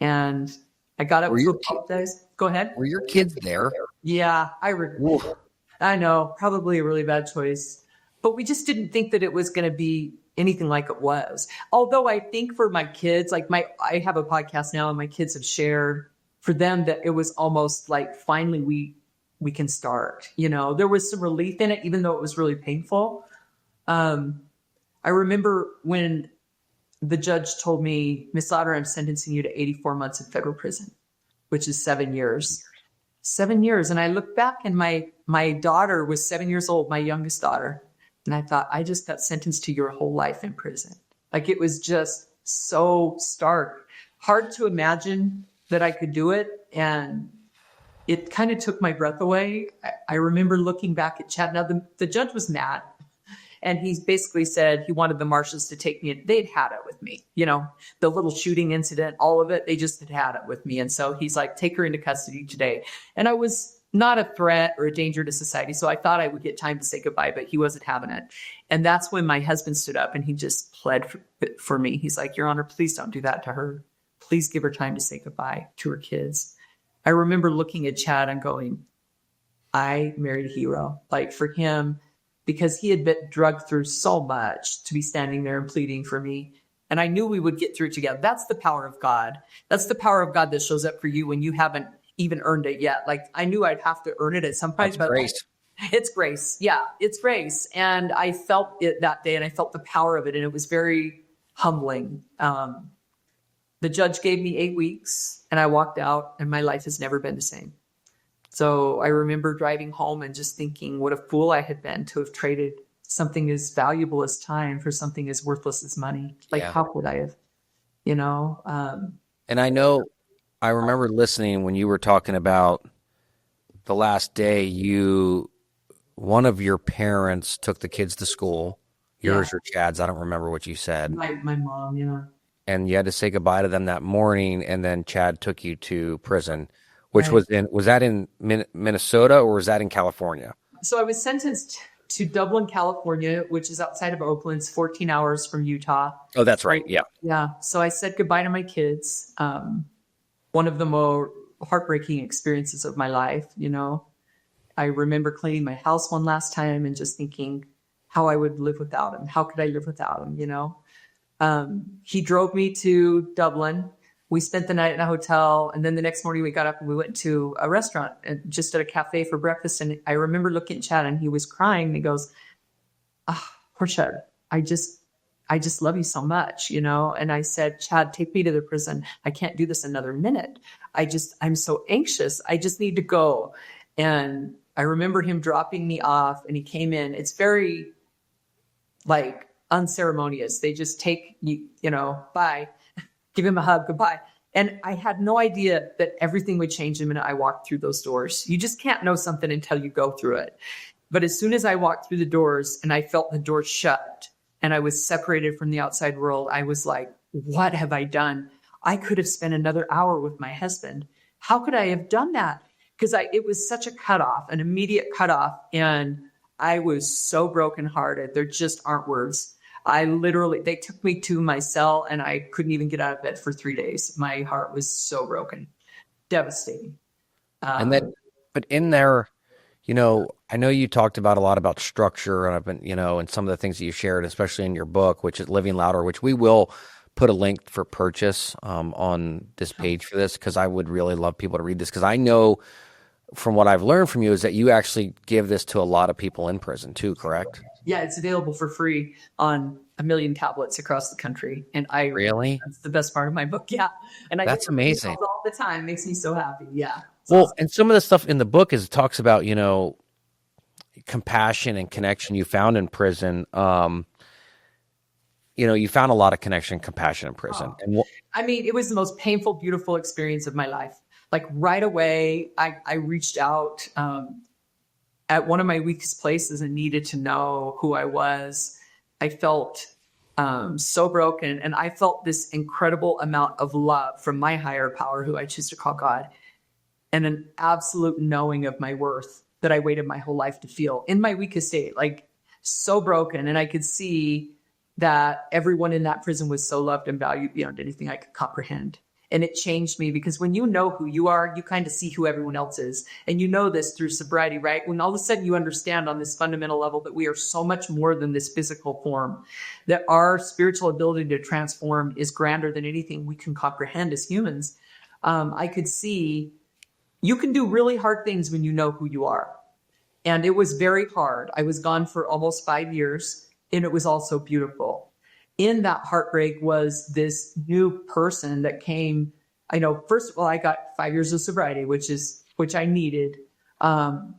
And I got up to apologize. Go ahead. Were your kids there? Yeah, I know, probably a really bad choice, but we just didn't think that it was going to be anything like it was. Although I think for my kids, like I have a podcast now and my kids have shared for them that it was almost like finally we can start, you know, there was some relief in it, even though it was really painful. I remember when the judge told me, Miss Louder, I'm sentencing you to 84 months in federal prison, which is 7 years. 7 years. And I looked back and my daughter was 7 years old, my youngest daughter. And I thought, I just got sentenced to your whole life in prison. Like, it was just so stark. Hard to imagine that I could do it. And it kind of took my breath away. I remember looking back at Chad. Now, the judge was mad. And he basically said he wanted the marshals to take me. They'd had it with me, you know, the little shooting incident, all of it. They just had it with me. And so he's like, take her into custody today. And I was not a threat or a danger to society. So I thought I would get time to say goodbye, but he wasn't having it. And that's when my husband stood up and he just pled for me. He's like, Your Honor, please don't do that to her. Please give her time to say goodbye to her kids. I remember looking at Chad and going, I married a hero. Like, for him, because he had been drugged through so much, to be standing there and pleading for me. And I knew we would get through it together. That's the power of God. That's the power of God that shows up for you when you haven't even earned it yet. Like, I knew I'd have to earn it at some point. That's grace. It's grace. Yeah, it's grace. And I felt it that day, and I felt the power of it. And it was very humbling. The judge gave me 8 weeks, and I walked out, and my life has never been the same. So I remember driving home and just thinking what a fool I had been to have traded something as valuable as time for something as worthless as money. Like, how could I have, you know? And I remember listening when you were talking about the last day, one of your parents took the kids to school, yours or Chad's. I don't remember what you said. My mom, yeah. And you had to say goodbye to them that morning. And then Chad took you to prison. Which was that in Minnesota or was that in California? So I was sentenced to Dublin, California, which is outside of Oakland. It's 14 hours from Utah. Oh, that's right. Yeah. Yeah. So I said goodbye to my kids. One of the more heartbreaking experiences of my life, you know. I remember cleaning my house one last time and just thinking how I would live without him. How could I live without him, you know? He drove me to Dublin. We spent the night in a hotel, and then the next morning we got up and we went to a restaurant and just at a cafe for breakfast. And I remember looking at Chad and he was crying and he goes, Portia, I just love you so much, you know? And I said, Chad, take me to the prison. I can't do this another minute. I'm so anxious. I just need to go. And I remember him dropping me off and he came in. It's very like unceremonious. They just take you, you know, bye. Give him a hug, goodbye. And I had no idea that everything would change the minute I walked through those doors. You just can't know something until you go through it. But as soon as I walked through the doors and I felt the door shut and I was separated from the outside world, I was like, what have I done? I could have spent another hour with my husband. How could I have done that? Because it was such a cutoff, an immediate cutoff. And I was so brokenhearted. There just aren't words. They took me to my cell and I couldn't even get out of bed for 3 days. My heart was so broken, devastating. But in there, you know, I know you talked about a lot about structure and I've been, you know, and some of the things that you shared, especially in your book, which is Living Louder, which we will put a link for purchase on this page for this, because I would really love people to read this, because I know from what I've learned from you, is that you actually give this to a lot of people in prison too, correct? Yeah, it's available for free on 1 million tablets across the country. And Really? that's the best part of my book. Yeah. And I That's get amazing. emails all the time. It makes me so happy. Yeah. Well, Awesome. and some of the stuff in the book is it talks about, compassion and connection you found in prison. You found a lot of connection and compassion in prison. Oh. It was the most painful, beautiful experience of my life. Like right away, I reached out at one of my weakest places and needed to know who I was. I felt so broken, and I felt this incredible amount of love from my higher power, who I choose to call God, and an absolute knowing of my worth that I waited my whole life to feel in my weakest state, like so broken. And I could see that everyone in that prison was so loved and valued beyond anything I could comprehend. And it changed me, because when you know who you are, you kind of see who everyone else is. And you know this through sobriety, right? When all of a sudden you understand on this fundamental level that we are so much more than this physical form, that our spiritual ability to transform is grander than anything we can comprehend as humans. I could see you can do really hard things when you know who you are. And it was very hard. I was gone for almost 5 years, and it was also beautiful. In that heartbreak was this new person that came. I know, first of all, I got 5 years of sobriety, which I needed. And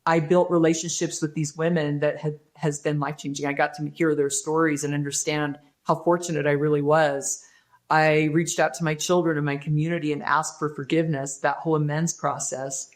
I built relationships with these women that has been life-changing. I got to hear their stories and understand how fortunate I really was. I reached out to my children and my community and asked for forgiveness, that whole amends process.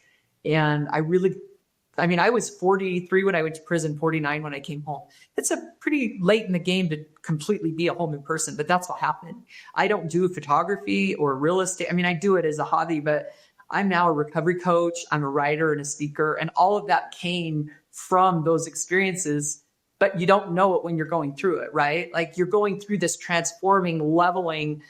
And I was 43 when I went to prison, 49 when I came home. It's a pretty late in the game to completely be a whole new person, but that's what happened. I don't do photography or real estate. I do it as a hobby, but I'm now a recovery coach. I'm a writer and a speaker, and all of that came from those experiences. But you don't know it when you're going through it, right? Like you're going through this transforming, leveling,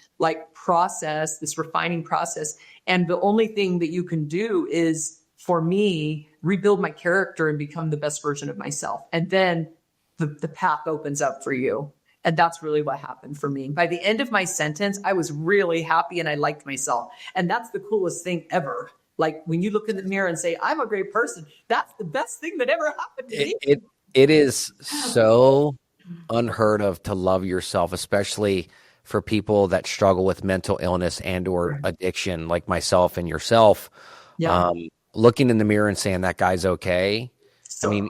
process, this refining process. And the only thing that you can do is, for me, rebuild my character and become the best version of myself. And then the path opens up for you. And that's really what happened for me. By the end of my sentence, I was really happy and I liked myself. And that's the coolest thing ever. Like when you look in the mirror and say, I'm a great person, that's the best thing that ever happened to me. It is so unheard of to love yourself, especially for people that struggle with mental illness and or addiction like myself and yourself. Yeah. Looking in the mirror and saying that guy's okay. So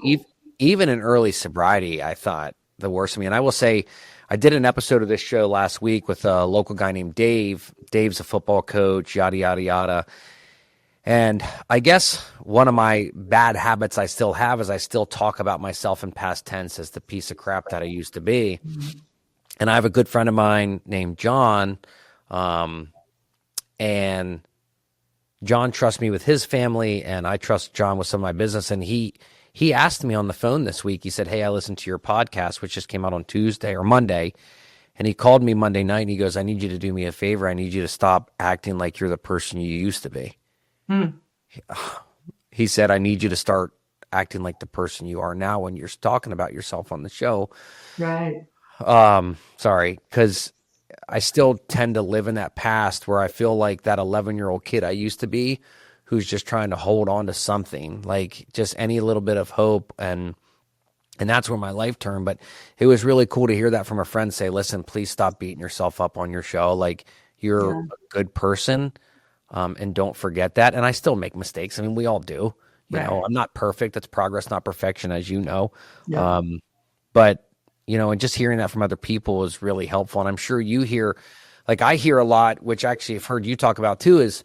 even in early sobriety, I thought the worst of me. And I will say, I did an episode of this show last week with a local guy named Dave. Dave's a football coach, yada, yada, yada. And I guess one of my bad habits I still have is I still talk about myself in past tense as the piece of crap that I used to be. Mm-hmm. And I have a good friend of mine named John, and John trusts me with his family, and I trust John with some of my business. And he asked me on the phone this week, he said, hey, I listened to your podcast, which just came out on Tuesday or Monday. And he called me Monday night and he goes, I need you to do me a favor. I need you to stop acting like you're the person you used to be. He said, I need you to start acting like the person you are now when you're talking about yourself on the show. Right. Sorry, because I still tend to live in that past where I feel like that 11-year-old kid I used to be who's just trying to hold on to something, like just any little bit of hope. And that's where my life turned. But it was really cool to hear that from a friend say, listen, please stop beating yourself up on your show. Like you're a good person. And don't forget that. And I still make mistakes. We all do. You know, I'm not perfect. That's progress, not perfection, as you know. Yeah. But, and just hearing that from other people is really helpful. And I'm sure you hear, I hear a lot, which actually I've heard you talk about too, is,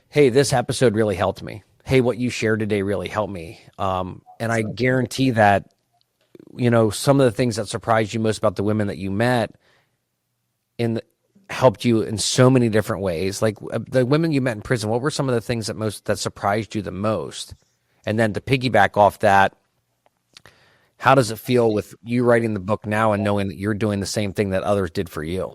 hey, this episode really helped me. Hey, what you shared today really helped me. And I guarantee that, some of the things that surprised you most about the women that you met helped you in so many different ways. Like the women you met in prison, what were some of the things that surprised you the most? And then to piggyback off that, how does it feel with you writing the book now and knowing that you're doing the same thing that others did for you?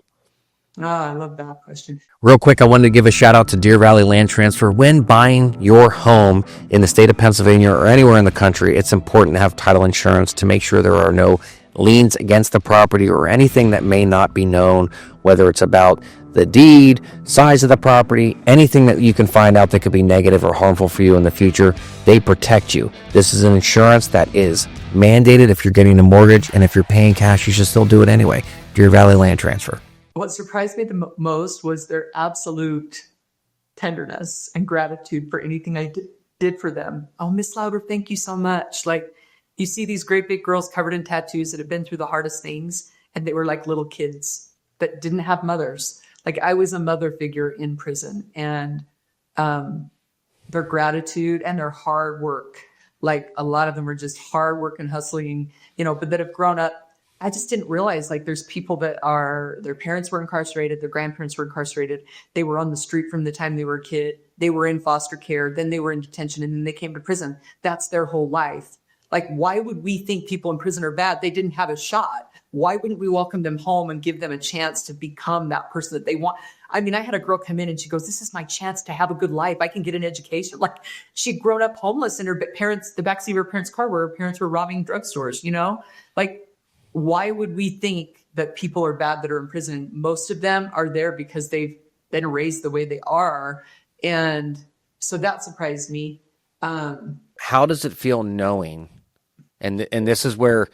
Oh, I love that question. Real quick, I wanted to give a shout out to Deer Valley Land Transfer. When buying your home in the state of Pennsylvania or anywhere in the country, it's important to have title insurance to make sure there are no liens against the property or anything that may not be known, whether it's about the deed, size of the property, anything that you can find out that could be negative or harmful for you in the future, they protect you. This is an insurance that is mandated if you're getting a mortgage, and if you're paying cash, you should still do it anyway. Deer Valley Land Transfer. What surprised me the most was their absolute tenderness and gratitude for anything I did for them. Oh, Miss Louder, thank you so much. Like, you see these great big girls covered in tattoos that have been through the hardest things, and they were like little kids that didn't have mothers. Like, I was a mother figure in prison, and their gratitude and their hard work, like a lot of them are just hard work and hustling, but that have grown up. I just didn't realize, like, there's people that their parents were incarcerated, their grandparents were incarcerated. They were on the street from the time they were a kid. They were in foster care, then they were in detention, and then they came to prison. That's their whole life. Like, why would we think people in prison are bad? They didn't have a shot. Why wouldn't we welcome them home and give them a chance to become that person that they want? I mean, I had a girl come in and she goes, this is my chance to have a good life. I can get an education. Like, she'd grown up homeless in her parents, the backseat of her parents' car where her parents were robbing drugstores, Like, why would we think that people are bad that are in prison? Most of them are there because they've been raised the way they are. And so that surprised me. How does it feel knowing? And this is where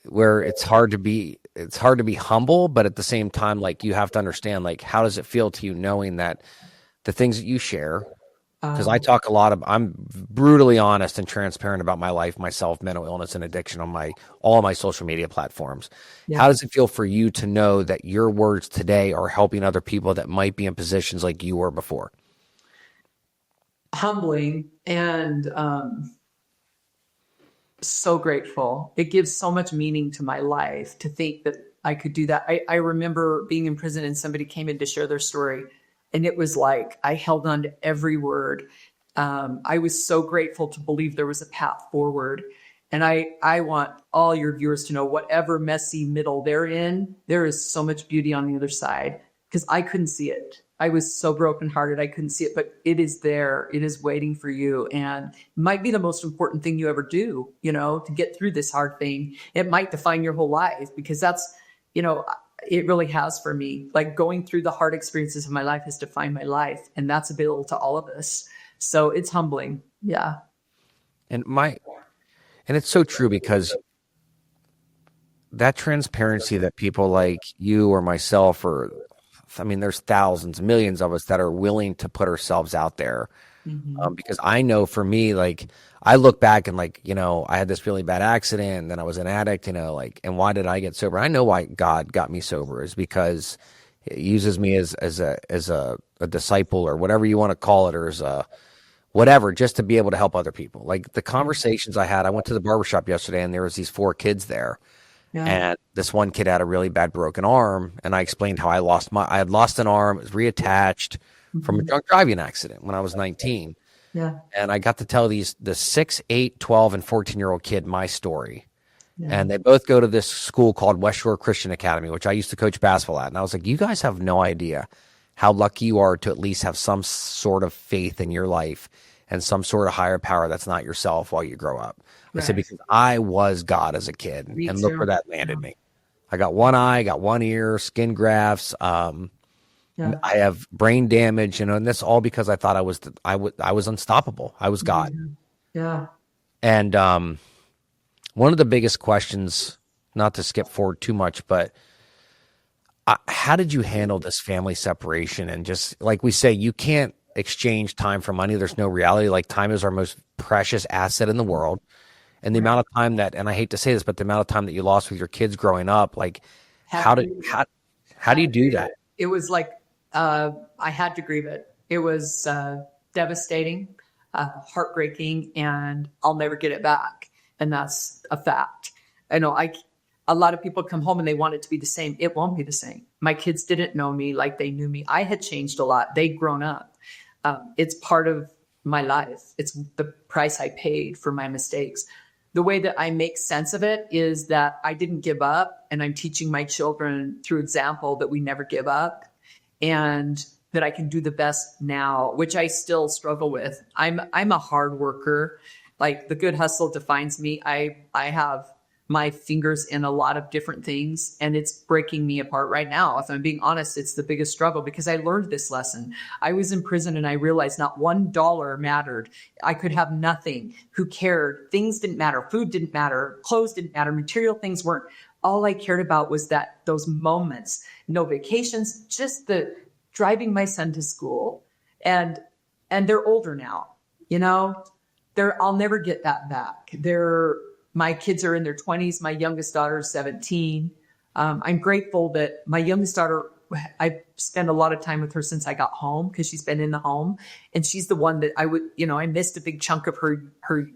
it's hard to be humble, but at the same time, like, you have to understand, like, how does it feel to you knowing that the things that you share, because I talk a lot I'm brutally honest and transparent about my life, myself, mental illness and addiction on all of my social media platforms. Yeah. How does it feel for you to know that your words today are helping other people that might be in positions like you were before? Humbling and so grateful. It gives so much meaning to my life to think that I could do that. I remember being in prison and somebody came in to share their story, and it was like I held on to every word. I was so grateful to believe there was a path forward. And I want all your viewers to know, whatever messy middle they're in, there is so much beauty on the other side, because I couldn't see it. I was so brokenhearted, I couldn't see it, but it is there. It is waiting for you, and it might be the most important thing you ever do, to get through this hard thing. It might define your whole life, because that's, it really has for me. Like, going through the hard experiences of my life has defined my life, and that's available to all of us. So it's humbling. Yeah. And it's so true, because that transparency that people like you or myself, there's thousands, millions of us that are willing to put ourselves out there. Mm-hmm. Because I know for me, like, I look back and, like, I had this really bad accident, and then I was an addict, and why did I get sober? I know why God got me sober is because He uses me as a disciple, or whatever you want to call it, or as a whatever, just to be able to help other people. Like, the conversations I went to the barbershop yesterday, and there was these 4 kids there. Yeah. And this one kid had a really bad broken arm, and I explained how I had lost an arm, it was reattached from a drunk driving accident when I was 19. Yeah. And I got to tell the 6, 8, 12, and 14-year-old kid my story. Yeah. And they both go to this school called West Shore Christian Academy, which I used to coach basketball at. And I was like, you guys have no idea how lucky you are to at least have some sort of faith in your life and some sort of higher power that's not yourself while you grow up. Right. I said, because I was God as a kid, and look where that landed me. I got one eye, got one ear, skin grafts. I have brain damage, and that's all because I thought I was unstoppable. I was God. Yeah. And one of the biggest questions, not to skip forward too much, but how did you handle this family separation? And just like we say, you can't exchange time for money. There's no reality. Like, time is our most precious asset in the world. And the amount of time and I hate to say this, but the amount of time that you lost with your kids growing up, like, how do you do that? It was like, I had to grieve it. It was devastating, heartbreaking, and I'll never get it back. And that's a fact. I know a lot of people come home and they want it to be the same. It won't be the same. My kids didn't know me like they knew me. I had changed a lot. They'd grown up. It's part of my life. It's the price I paid for my mistakes. The way that I make sense of it is that I didn't give up, and I'm teaching my children through example that we never give up, and that I can do the best now, which I still struggle with. I'm a hard worker. Like, the good hustle defines me. I have my fingers in a lot of different things, and it's breaking me apart right now. If I'm being honest, it's the biggest struggle because I learned this lesson. I was in prison and I realized not $1 mattered. I could have nothing. Who cared? Things didn't matter. Food didn't matter. Clothes didn't matter. Material things weren't. All I cared about was those moments, no vacations, just the driving my son to school. And they're older now, I'll never get that back. My kids are in their 20s. My youngest daughter is 17. I'm grateful that my youngest daughter, I spent a lot of time with her since I got home because she's been in the home. And she's the one that I missed a big chunk of her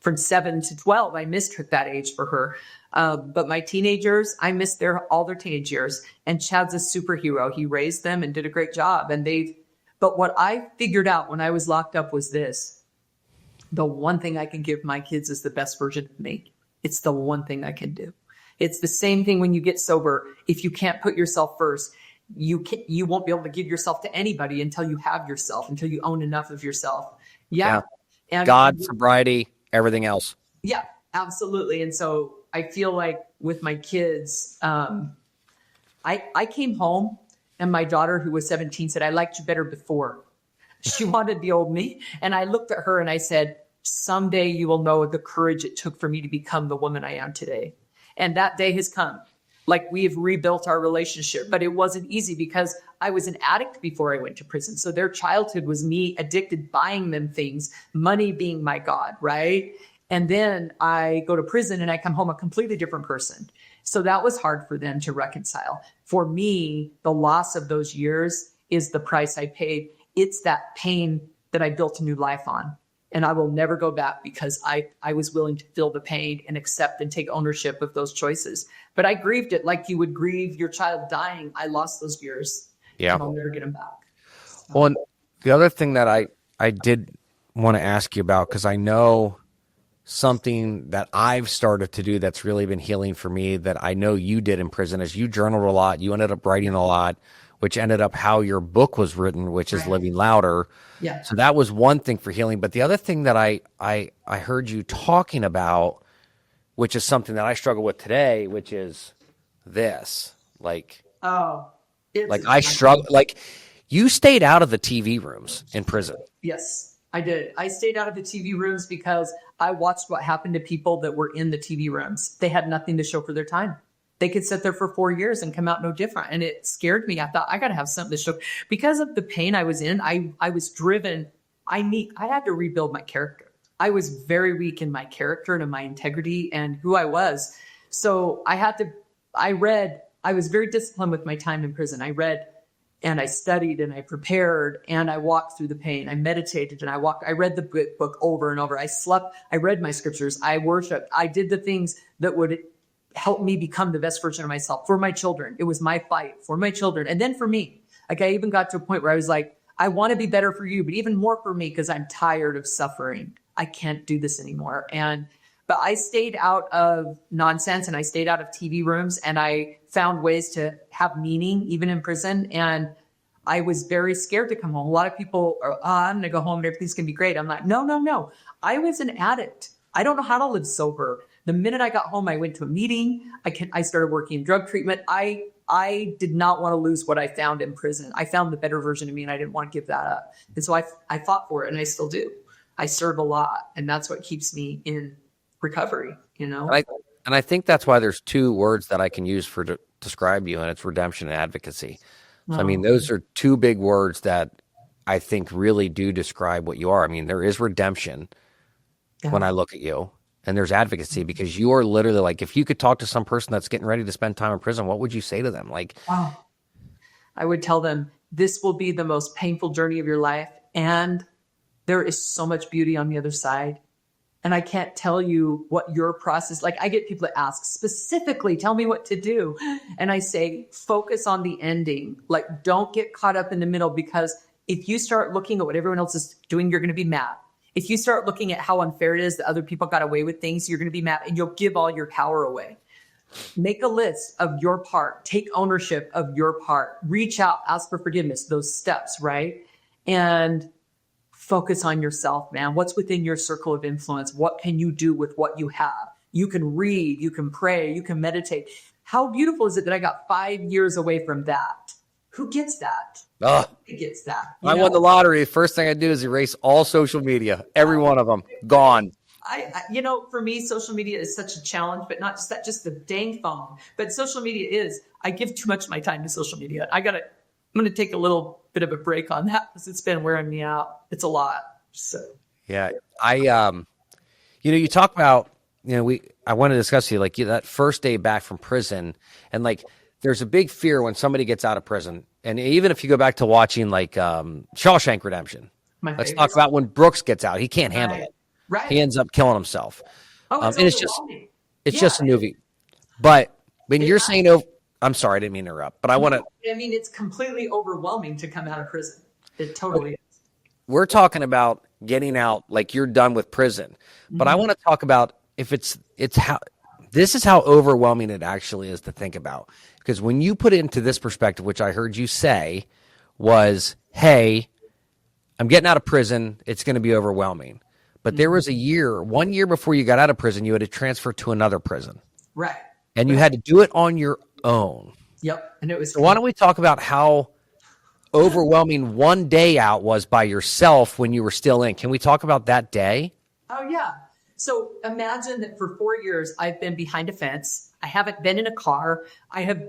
from 7 to 12. I missed that age for her. But my teenagers, I missed all their teenage years. And Chad's a superhero. He raised them and did a great job. But what I figured out when I was locked up was this. The one thing I can give my kids is the best version of me. It's the one thing I can do. It's the same thing when you get sober. If you can't put yourself first, you won't be able to give yourself to anybody until you have yourself, until you own enough of yourself. Yeah. And God, sobriety, everything else. Yeah, absolutely. And so I feel like with my kids, I came home and my daughter, who was 17, said, I liked you better before. She wanted the old me. And I looked at her and I said, someday you will know the courage it took for me to become the woman I am today. And that day has come. Like, we have rebuilt our relationship, but it wasn't easy because I was an addict before I went to prison. So their childhood was me addicted, buying them things, money being my God, right? And then I go to prison and I come home a completely different person. So that was hard for them to reconcile. For me, the loss of those years is the price I paid. It's that pain that I built a new life on. And I will never go back because I was willing to feel the pain and accept and take ownership of those choices. But I grieved it like you would grieve your child dying. I lost those years. Yeah. And I'll never get them back. So. Well, and the other thing that I did want to ask you about, because I know something that I've started to do that's really been healing for me that I know you did in prison is you journaled a lot. You ended up writing a lot, which ended up how your book was written, which is Living Louder. Yeah. So that was one thing for healing. But the other thing that I heard you talking about, which is something that I struggle with today, which is this. I struggle. Like, you stayed out of the TV rooms in prison. Yes, I did. I stayed out of the TV rooms because I watched what happened to people that were in the TV rooms. They had nothing to show for their time. They could sit there for 4 years and come out no different. And it scared me. I thought, I got to have something to show. Because of the pain I was in, I was driven. I had to rebuild my character. I was very weak in my character and in my integrity and who I was. So I was very disciplined with my time in prison. I read and I studied and I prepared and I walked through the pain. I meditated and I read the book over and over. I slept. I read my scriptures. I worshiped. I did the things that would help me become the best version of myself for my children. It was my fight for my children. And then for me, like, I even got to a point where I was like, I want to be better for you, but even more for me, because I'm tired of suffering. I can't do this anymore. But I stayed out of nonsense and I stayed out of TV rooms and I found ways to have meaning even in prison. And I was very scared to come home. A lot of people are, I'm going to go home and everything's going to be great. I'm like, no. I was an addict. I don't know how to live sober. The minute I got home, I went to a meeting. I started working in drug treatment. I did not want to lose what I found in prison. I found the better version of me and I didn't want to give that up. And so I fought for it and I still do. I serve a lot and that's what keeps me in recovery, And I think that's why there's two words that I can use to describe you, and it's redemption and advocacy. So, I mean, those are two big words that I think really do describe what you are. I mean, there is redemption when I look at you, and there's advocacy because you are literally like, if you could talk to some person that's getting ready to spend time in prison, what would you say to them? I would tell them, this will be the most painful journey of your life, and there is so much beauty on the other side. And I can't tell you what your process, like, I get people that ask specifically, tell me what to do. And I say, focus on the ending. Like, don't get caught up in the middle, because if you start looking at what everyone else is doing, you're going to be mad. If you start looking at how unfair it is that other people got away with things, you're going to be mad and you'll give all your power away. Make a list of your part. Take ownership of your part. Reach out, ask for forgiveness, those steps, right? And focus on yourself, man. What's within your circle of influence? What can you do with what you have? You can read, you can pray, you can meditate. How beautiful is it that I got 5 years away from that? Who gets that? Ugh. Who gets that? I won the lottery. The first thing I do is erase all social media. Every one of them. Gone. For me, social media is such a challenge, but not just that, just the dang phone. But social media I give too much of my time to social media. I'm going to take a little bit of a break on that because it's been wearing me out. It's a lot. So. Yeah. You talk about, I want to discuss with you, like that first day back from prison, and like, there's a big fear when somebody gets out of prison. And even if you go back to watching like Shawshank Redemption, let's talk about when Brooks gets out. He can't handle it. Right. He ends up killing himself. And it's just a movie. But when you're saying, I'm sorry, I didn't mean to interrupt, but I want to. It's completely overwhelming to come out of prison. It totally is. We're talking about getting out, like you're done with prison. But I want to talk about if it's how. This is how overwhelming it actually is to think about. Because when you put it into this perspective, which I heard you say was, hey, I'm getting out of prison. It's going to be overwhelming. But there was 1 year before you got out of prison, you had to transfer to another prison. Right. And you had to do it on your own. Yep. And it was. So why don't we talk about how overwhelming one day out was by yourself when you were still in? Can we talk about that day? Oh, yeah. So imagine that for 4 years, I've been behind a fence. I haven't been in a car. I have,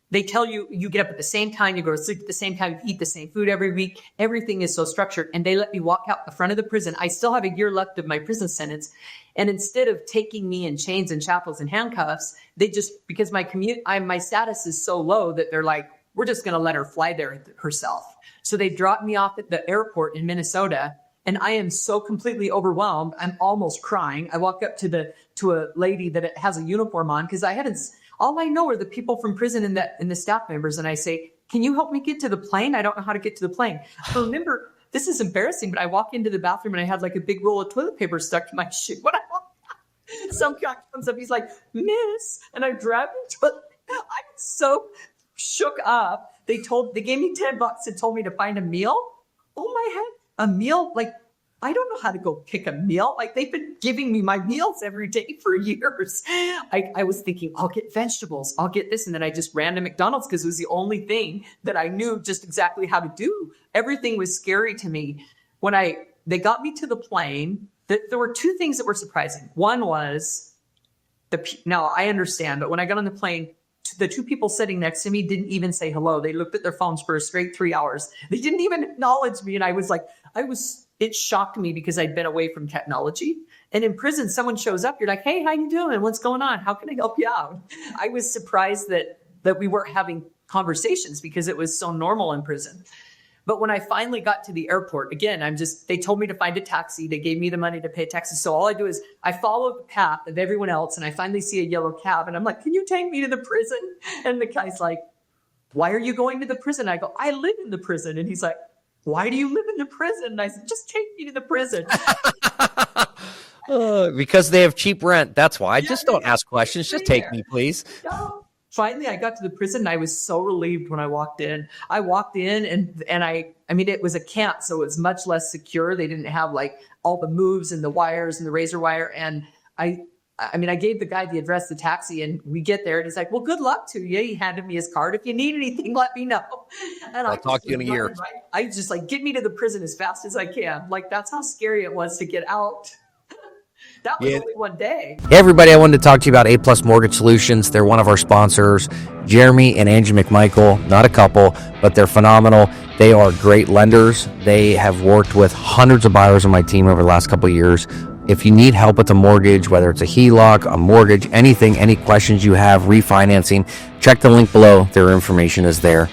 they tell you, you get up at the same time, you go to sleep at the same time, you eat the same food every week. Everything is so structured. And they let me walk out the front of the prison. I still have a year left of my prison sentence. And instead of taking me in chains and shackles and handcuffs, they just, because my status is so low that they're like, we're just going to let her fly there herself. So they dropped me off at the airport in Minnesota. And I am so completely overwhelmed. I'm almost crying. I walk up to a lady that has a uniform on because all I know are the people from prison and the staff members. And I say, can you help me get to the plane? I don't know how to get to the plane. I remember, this is embarrassing, but I walk into the bathroom and I had like a big roll of toilet paper stuck to my shoe. When I walk out, some guy comes up, he's like, Miss, and I grabbed it. I'm so shook up. They gave me $10 and told me to find a meal. Oh my head. A meal? Like, I don't know how to go pick a meal. Like, they've been giving me my meals every day for years. I was thinking, I'll get vegetables. I'll get this. And then I just ran to McDonald's because it was the only thing that I knew just exactly how to do. Everything was scary to me. When they got me to the plane, there were two things that were surprising. One was, now I understand, but when I got on the plane, the two people sitting next to me didn't even say hello. They looked at their phones for a straight 3 hours. They didn't even acknowledge me. And it shocked me because I'd been away from technology. And in prison, someone shows up. You're like, hey, how you doing? What's going on? How can I help you out? I was surprised that we weren't having conversations because it was so normal in prison. But when I finally got to the airport, again, they told me to find a taxi. They gave me the money to pay a taxi. So all I do is I follow the path of everyone else. And I finally see a yellow cab. And I'm like, can you take me to the prison? And the guy's like, why are you going to the prison? I go, I live in the prison. And he's like, why do you live in the prison? And I said, just take me to the prison. Because they have cheap rent. That's why. Just don't ask questions. Just take me, please. No. Finally, I got to the prison and I was so relieved when I walked in. I walked in and I mean, it was a camp, so it was much less secure. They didn't have like all the moves and the wires and the razor wire. And I gave the guy the address, the taxi, and we get there and he's like, well, good luck to you. He handed me his card. If you need anything, let me know. And I'll talk to you in a year. Right? I just like, get me to the prison as fast as I can. Like, that's how scary it was to get out. That was only one day. Hey, everybody. I wanted to talk to you about A+ Mortgage Solutions. They're one of our sponsors, Jeremy and Angie McMichael. Not a couple, but they're phenomenal. They are great lenders. They have worked with hundreds of buyers on my team over the last couple of years. If you need help with a mortgage, whether it's a HELOC, a mortgage, anything, any questions you have, refinancing, check the link below. Their information is there.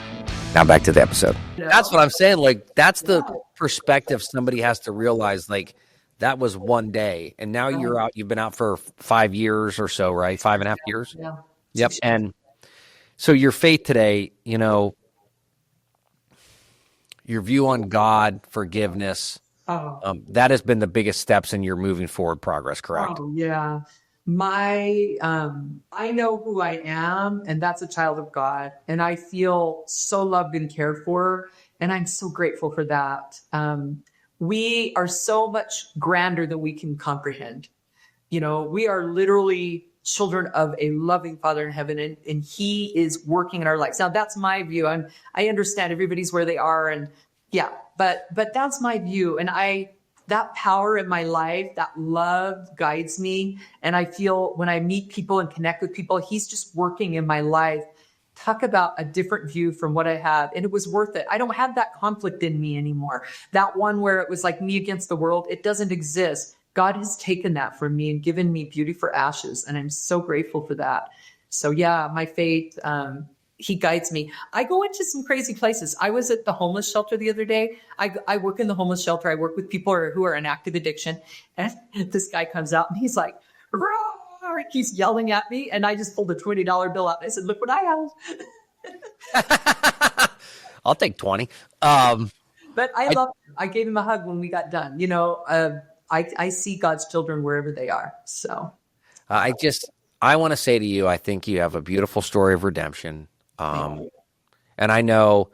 Now back to the episode. That's what I'm saying. Like, that's the perspective somebody has to realize. Like, that was one day, and now you're out. You've been out for 5 years or so, right? 5.5 years. Yeah. Yep. And so your faith today, your view on God, forgiveness, that has been the biggest steps in your moving forward progress, correct? Oh, yeah. I know who I am, and that's a child of God, and I feel so loved and cared for, and I'm so grateful for that. We are so much grander than we can comprehend. We are literally children of a loving Father in heaven, and he is working in our lives. Now, that's my view. I understand everybody's where they are, and yeah, but that's my view. And that power in my life, that love guides me. And I feel when I meet people and connect with people, he's just working in my life. Talk about a different view from what I had. And it was worth it. I don't have that conflict in me anymore. That one where it was like me against the world, it doesn't exist. God has taken that from me and given me beauty for ashes. And I'm so grateful for that. So yeah, my faith, he guides me. I go into some crazy places. I was at the homeless shelter the other day. I work in the homeless shelter. I work with people who are in active addiction. And this guy comes out and he's like, roar! He keeps yelling at me. And I just pulled a $20 bill out. And I said, look what I have. I'll take 20. But I love him. I gave him a hug when we got done. I see God's children wherever they are. So I want to say to you, I think you have a beautiful story of redemption. And I know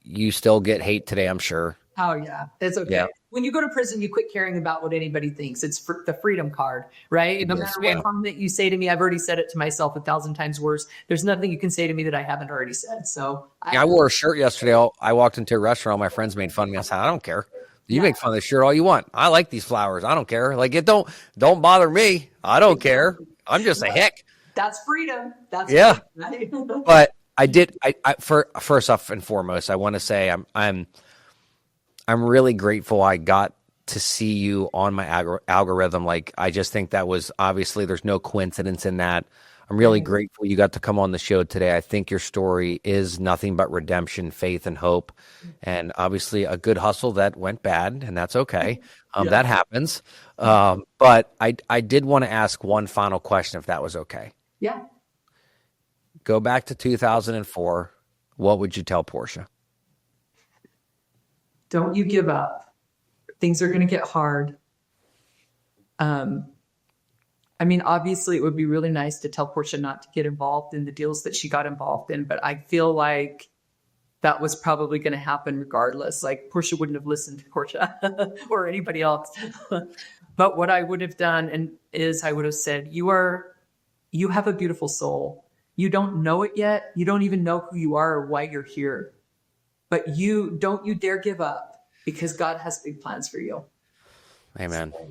you still get hate today, I'm sure. Oh yeah, it's okay. Yeah. When you go to prison, you quit caring about what anybody thinks. It's the freedom card, right? No matter what comment you say to me, I've already said it to myself 1,000 times worse. There's nothing you can say to me that I haven't already said. So I wore a shirt yesterday. I walked into a restaurant. All my friends made fun of me. I said, I don't care. You make fun of this shirt all you want. I like these flowers. I don't care. Like it don't bother me. I don't care. I'm just a hick. That's freedom. That's freedom, right? But first off and foremost, I want to say I'm really grateful I got to see you on my algorithm. Like I just think that was obviously there's no coincidence in that. I'm really grateful you got to come on the show today. I think your story is nothing but redemption, faith, and hope. And obviously a good hustle that went bad, and that's okay. That happens. But I did want to ask one final question, if that was okay. Yeah. Go back to 2004. What would you tell Portia? Don't you give up. Things are going to get hard. Obviously, it would be really nice to tell Portia not to get involved in the deals that she got involved in, but I feel like that was probably going to happen regardless. Like Portia wouldn't have listened to Portia or anybody else. But what I would have done is I would have said, you have a beautiful soul. You don't know it yet. You don't even know who you are or why you're here. But don't you dare give up, because God has big plans for you. Amen. So,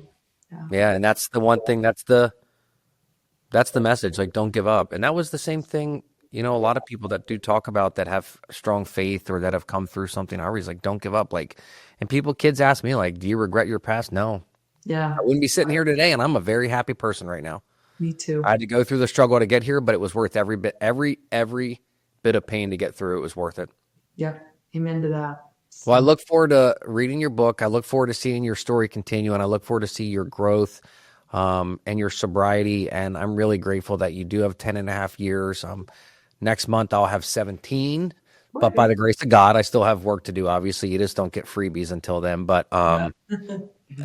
yeah. And that's the one thing, that's the message. Like, don't give up. And that was the same thing. A lot of people that do talk about that have strong faith or that have come through something, I always like, don't give up. Like, and kids ask me like, do you regret your past? No. Yeah. I wouldn't be sitting here today, and I'm a very happy person right now. Me too. I had to go through the struggle to get here, but it was worth every bit of pain to get through. It was worth it. Yeah. Amen to that. Well, I look forward to reading your book. I look forward to seeing your story continue, and I look forward to see your growth and your sobriety. And I'm really grateful that you do have 10 and a half years. Next month, I'll have 17. But by the grace of God, I still have work to do. Obviously, you just don't get freebies until then. But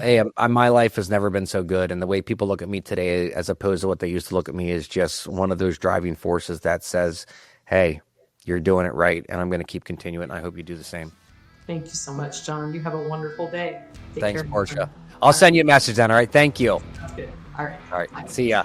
hey, my life has never been so good. And the way people look at me today, as opposed to what they used to look at me, is just one of those driving forces that says, hey, you're doing it right. And I'm going to keep continuing. I hope you do the same. Thank you so much, John. You have a wonderful day. Thanks, Portia. I'll send you a message then. All right. Thank you. That's good. All right. All right. See ya.